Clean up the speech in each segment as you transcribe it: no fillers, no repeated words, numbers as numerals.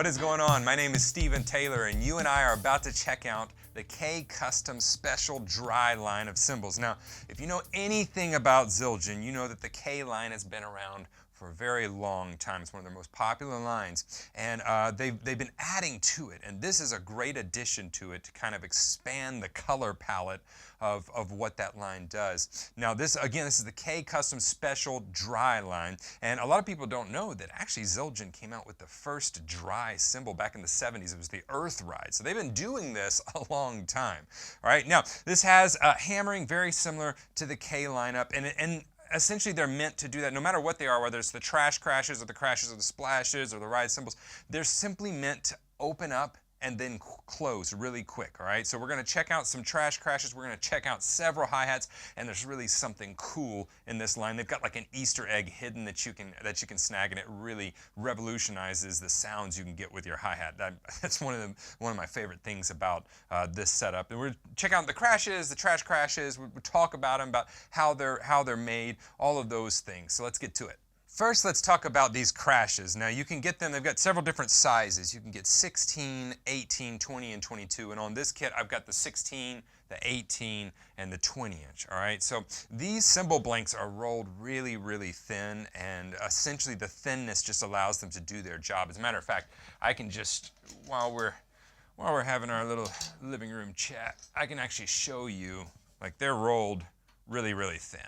What is going on? My name is Stephen Taylor, and you and I are about to check out the K Custom Special Dry line of cymbals. Now, if you know anything about Zildjian, you know that the K line has been around for a very long time. It's one of their most popular lines, and they've been adding to it, and this is a great addition to it to kind of expand the color palette of what that line does. Now this is the K Custom Special Dry line, and a lot of people don't know that actually Zildjian came out with the first dry cymbal back in the 70s. It was the earthy. So they've been doing this a long time. All right, now this has hammering very similar to the K lineup, and essentially they're meant to do that no matter what they are, whether it's the trash crashes or the crashes or the splashes or the ride cymbals. They're simply meant to open up and then close really quick. All right, so we're going to check out some trash crashes. We're going to check out several hi-hats, and there's really something cool in this line. They've got like an Easter egg hidden that you can snag, and it really revolutionizes the sounds you can get with your hi-hat. That's one of my favorite things about this setup. And we're check out the crashes, the trash crashes. We talk about them, about how they're made, all of those things. So let's get to it. First, let's talk about these crashes. Now, you can get them, they've got several different sizes. You can get 16, 18, 20, and 22. And on this kit, I've got the 16, the 18, and the 20-inch, all right? So these cymbal blanks are rolled really, really thin, and essentially the thinness just allows them to do their job. As a matter of fact, I can just, while we're having our little living room chat, I can actually show you, like, they're rolled really, really thin.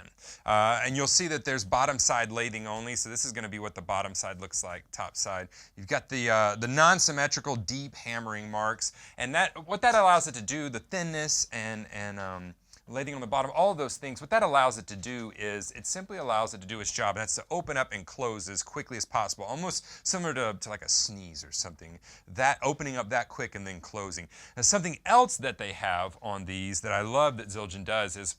And you'll see that there's bottom side lathing only, so this is going to be what the bottom side looks like, top side. You've got the non-symmetrical deep hammering marks, and what that allows it to do, the thinness and lathing on the bottom, all of those things, what that allows it to do is it simply allows it to do its job, and that's to open up and close as quickly as possible, almost similar to like a sneeze or something, that opening up that quick and then closing. Now, something else that they have on these that I love that Zildjian does is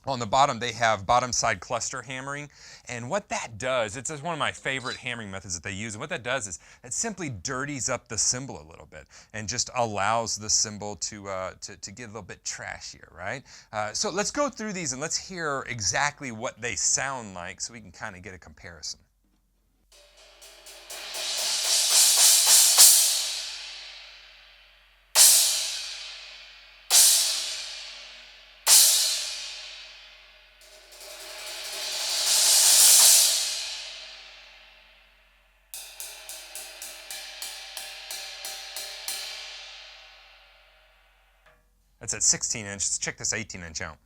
on the bottom, they have bottom side cluster hammering, and what that does, it's one of my favorite hammering methods that they use, and what that does is it simply dirties up the cymbal a little bit and just allows the cymbal to get a little bit trashier, right? So let's go through these and let's hear exactly what they sound like so we can kind of get a comparison. That's at 16 inch. Let's check this 18 inch out.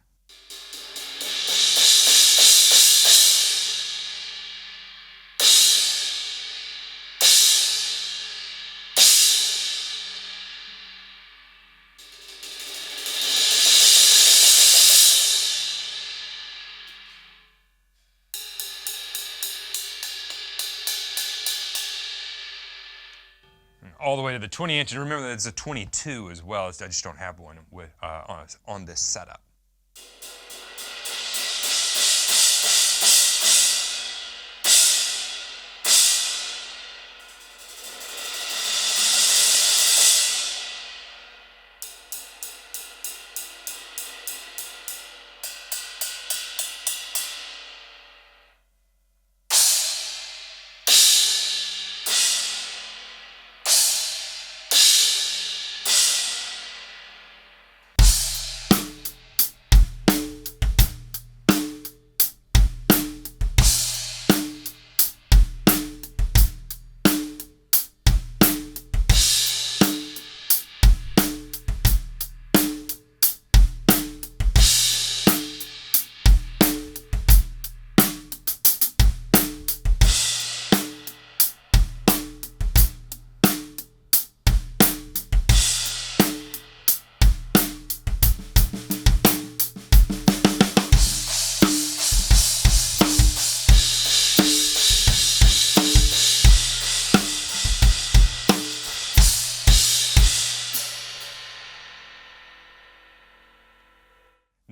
All the way to the 20 inch, and remember that it's a 22 as well. I just don't have one with, on this setup.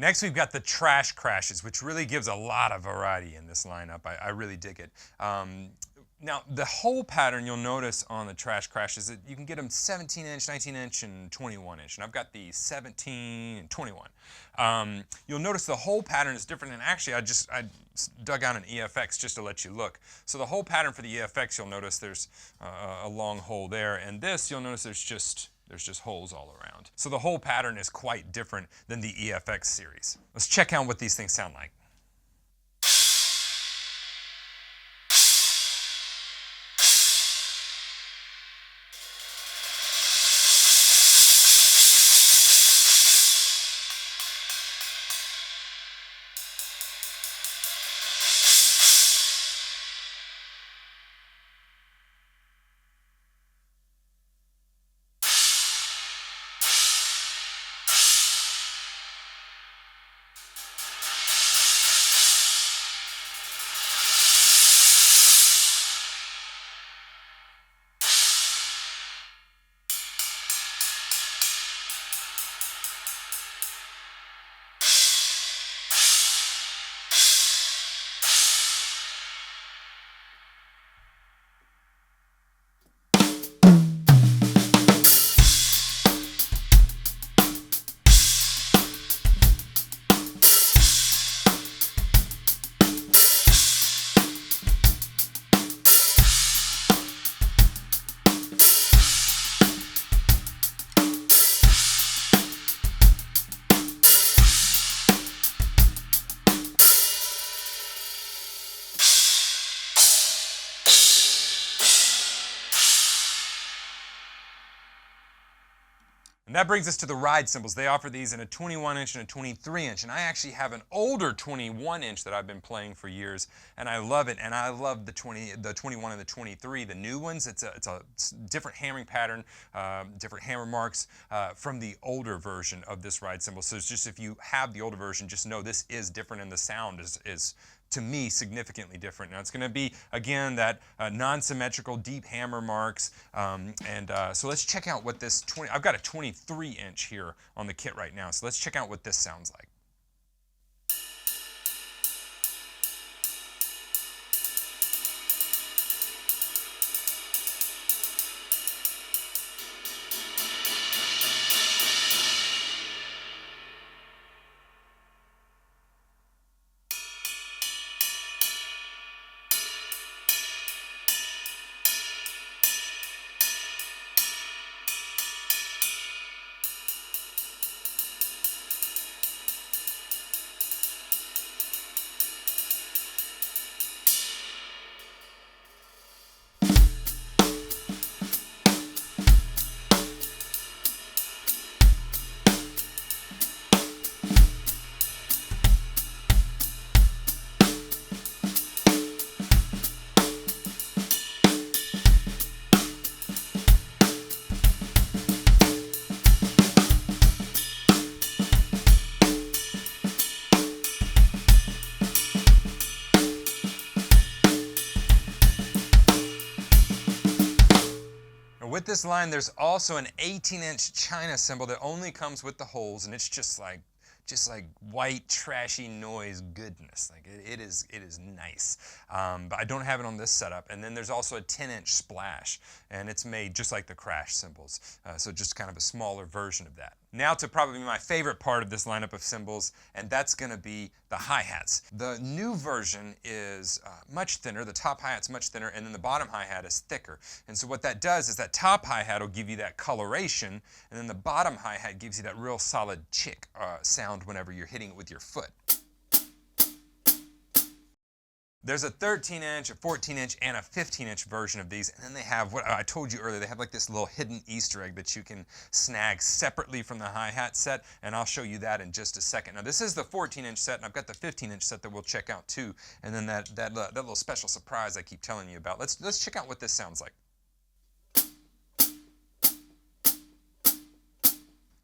Next, we've got the trash crashes, which really gives a lot of variety in this lineup. I really dig it. Now, the hole pattern you'll notice on the Trash Crash is that you can get them 17 inch, 19 inch, and 21 inch. And I've got the 17 and 21. You'll notice the hole pattern is different. And actually, I dug out an EFX just to let you look. So the hole pattern for the EFX, you'll notice there's a long hole there. And this, you'll notice there's just holes all around. So the hole pattern is quite different than the EFX series. Let's check out what these things sound like. And that brings us to the ride cymbals. They offer these in a 21 inch and a 23 inch. And I actually have an older 21 inch that I've been playing for years, and I love it. And I love the 21 and the 23, the new ones. It's a different hammering pattern, different hammer marks from the older version of this ride cymbal. So it's just, if you have the older version, just know this is different, and the sound is to me, significantly different. Now it's going to be, again, that non-symmetrical deep hammer marks. So let's check out what this I've got a 23 inch here on the kit right now. So let's check out what this sounds like. With this line, there's also an 18-inch China cymbal that only comes with the holes, and it's just like white, trashy noise goodness. Like it is nice. But I don't have it on this setup. And then there's also a 10-inch splash, and it's made just like the Crash cymbals. So just kind of a smaller version of that. Now to probably my favorite part of this lineup of cymbals, and that's going to be the hi-hats. The new version is much thinner. The top hi-hat's much thinner, and then the bottom hi-hat is thicker. And so what that does is that top hi-hat will give you that coloration, and then the bottom hi-hat gives you that real solid chick sound whenever you're hitting it with your foot. There's a 13-inch, a 14-inch, and a 15-inch version of these, and then they have what I told you earlier. They have like this little hidden Easter egg that you can snag separately from the hi-hat set, and I'll show you that in just a second. Now this is the 14-inch set, and I've got the 15-inch set that we'll check out too, and then that little special surprise I keep telling you about. Let's check out what this sounds like.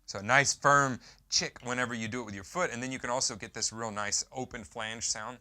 So a nice firm chick whenever you do it with your foot, and then you can also get this real nice open flange sound.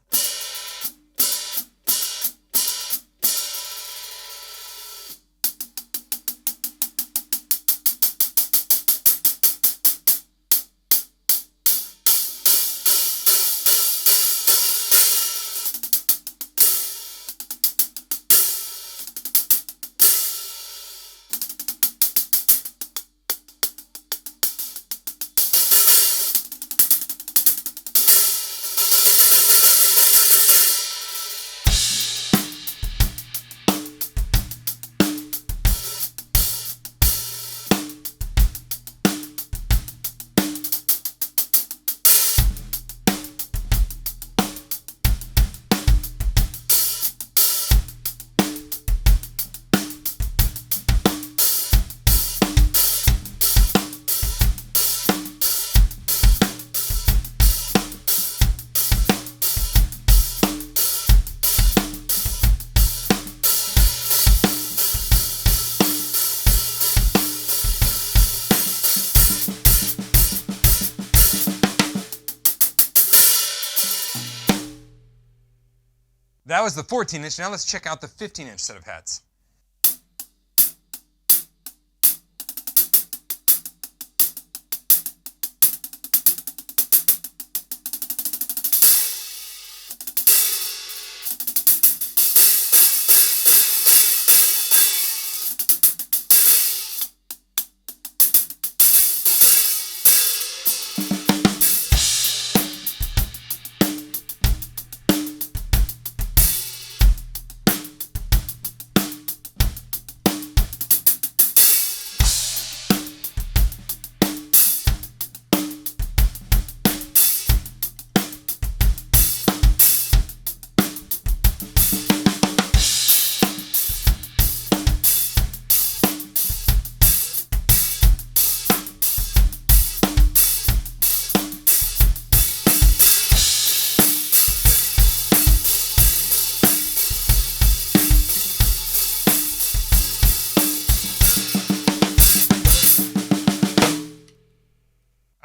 That was the 14-inch. Now let's check out the 15-inch set of hats.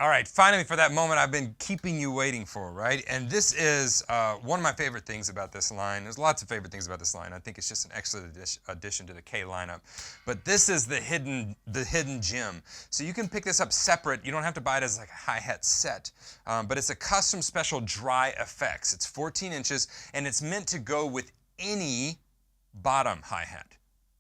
All right, finally for that moment I've been keeping you waiting for, right? And this is one of my favorite things about this line. There's lots of favorite things about this line. I think it's just an excellent addition to the K lineup. But this is the hidden gem. So you can pick this up separate. You don't have to buy it as like a hi-hat set. But it's a custom special dry effects. It's 14 inches, and it's meant to go with any bottom hi-hat,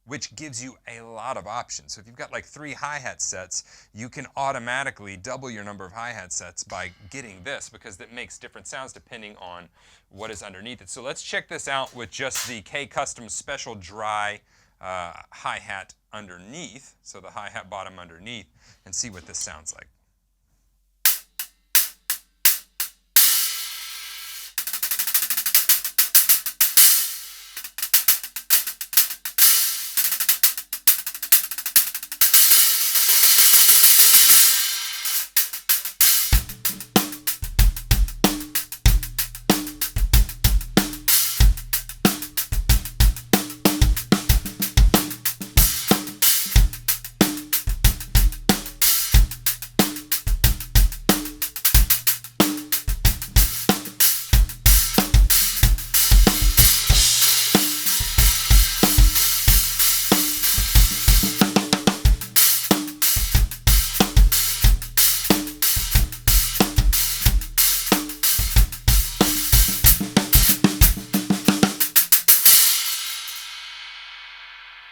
which gives you a lot of options. So if you've got like 3 hi-hat sets, you can automatically double your number of hi-hat sets by getting this, because it makes different sounds depending on what is underneath it. So let's check this out with just the K Custom Special Dry hi-hat underneath, so the hi-hat bottom underneath, and see what this sounds like.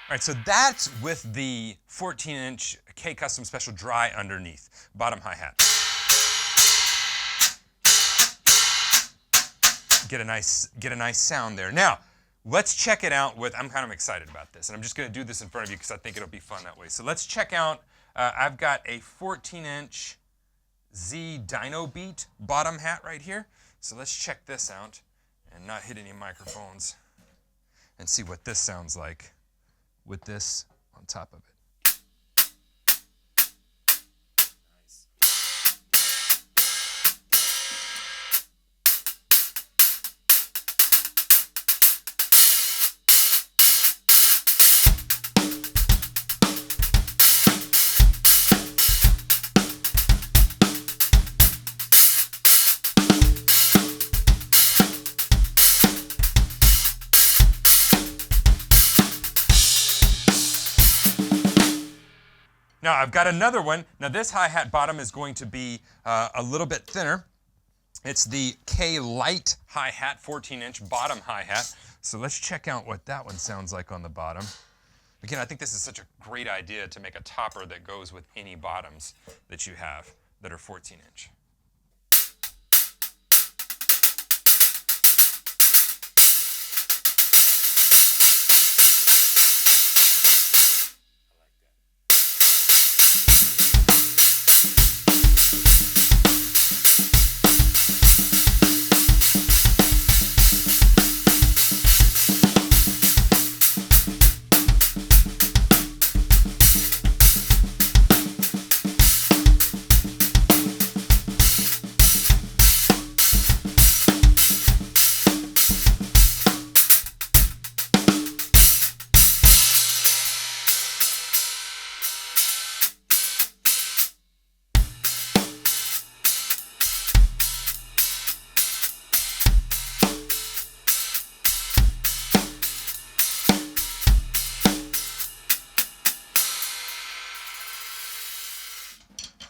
All right, so that's with the 14-inch K Custom Special Dry underneath, bottom hi-hat. Get a nice sound there. Now, let's check it out with, I'm kind of excited about this, and I'm just going to do this in front of you because I think it'll be fun that way. So let's check out, I've got a 14-inch Z Dino Beat bottom hat right here. So let's check this out and not hit any microphones and see what this sounds like with this on top of it. Now I've got another one. Now this hi-hat bottom is going to be a little bit thinner. It's the K Light hi-hat, 14-inch bottom hi-hat. So let's check out what that one sounds like on the bottom. Again, I think this is such a great idea to make a topper that goes with any bottoms that you have that are 14-inch.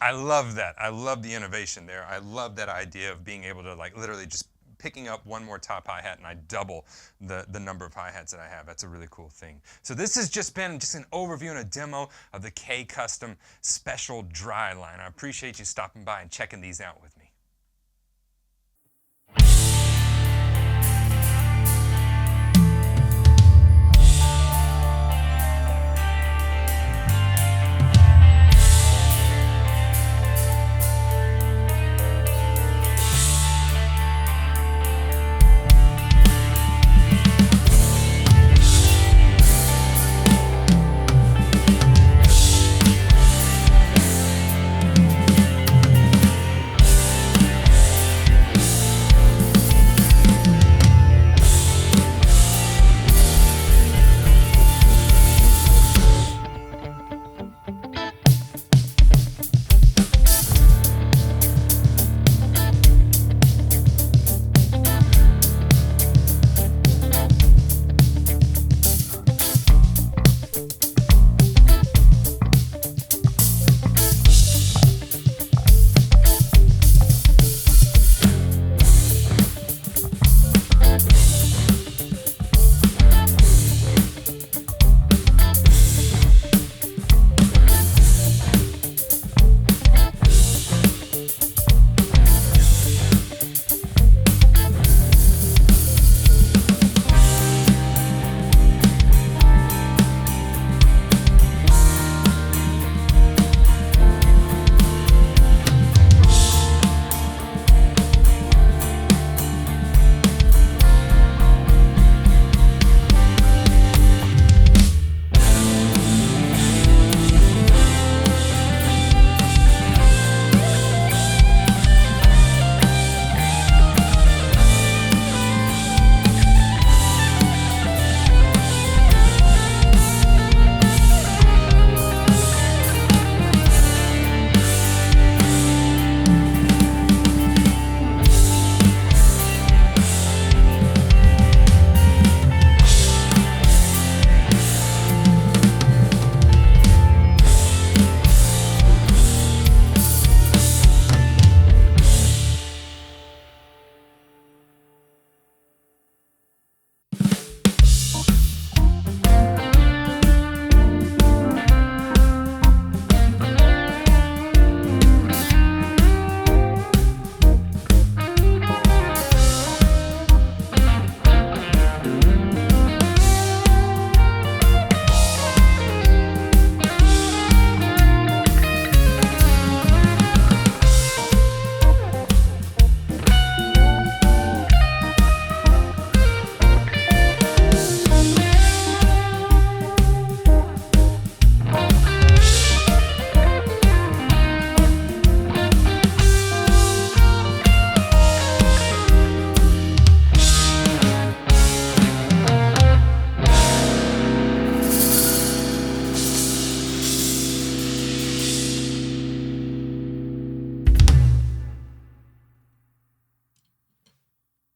I love that. I love the innovation there. I love that idea of being able to like literally just picking up one more top hi-hat and I double the number of hi-hats that I have. That's a really cool thing. So this has just been an overview and a demo of the K Custom Special Dry line. I appreciate you stopping by and checking these out with me.